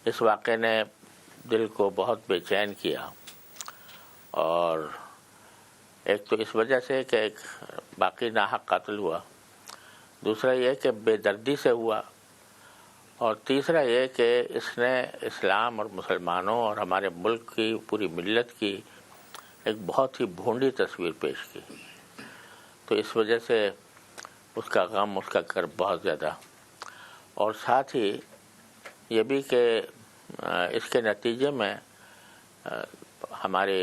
اس واقعے نے دل کو بہت بے چین کیا، اور ایک تو اس وجہ سے کہ ایک باقی ناحق قتل ہوا، دوسرا یہ کہ بے دردی سے ہوا، اور تیسرا یہ کہ اس نے اسلام اور مسلمانوں اور ہمارے ملک کی پوری ملت کی ایک بہت ہی بھونڈی تصویر پیش کی۔ تو اس وجہ سے اس کا غم، اس کا کرب بہت زیادہ، اور ساتھ ہی یہ بھی کہ اس کے نتیجے میں ہمارے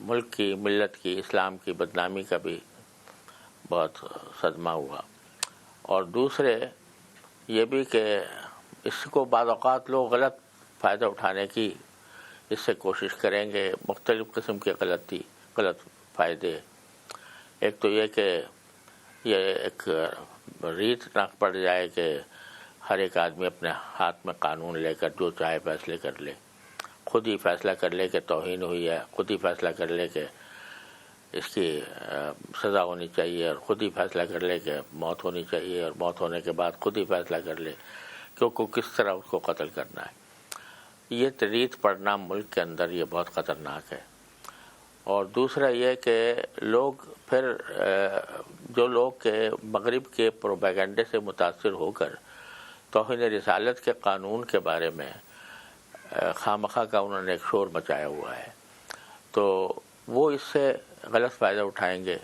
ملک کی، ملت کی، اسلام کی بدنامی کا بھی بہت صدمہ ہوا۔ اور دوسرے یہ بھی کہ اس کو بعض اوقات لوگ غلط فائدہ اٹھانے کی اس سے کوشش کریں گے، مختلف قسم کے غلط فائدے۔ ایک تو یہ کہ یہ ایک ریت نہ پڑ جائے کہ ہر ایک آدمی اپنے ہاتھ میں قانون لے کر جو چاہے فیصلے کر لے، خود ہی فیصلہ کر لے کہ توہین ہوئی ہے، خود ہی فیصلہ کر لے کہ اس کی سزا ہونی چاہیے، اور خود ہی فیصلہ کر لے کہ موت ہونی چاہیے، اور موت ہونے کے بعد خود ہی فیصلہ کر لے کہ کس طرح اس کو قتل کرنا ہے۔ یہ ریت پڑنا ملک کے اندر یہ بہت خطرناک ہے۔ اور دوسرا یہ کہ لوگ پھر جو لوگ کے مغرب کے پروپیگنڈے سے متاثر ہو کر توہین رسالت کے قانون کے بارے میں خواہ کا انہوں نے ایک شور مچایا ہوا ہے، تو وہ اس سے غلط فائدہ اٹھائیں گے۔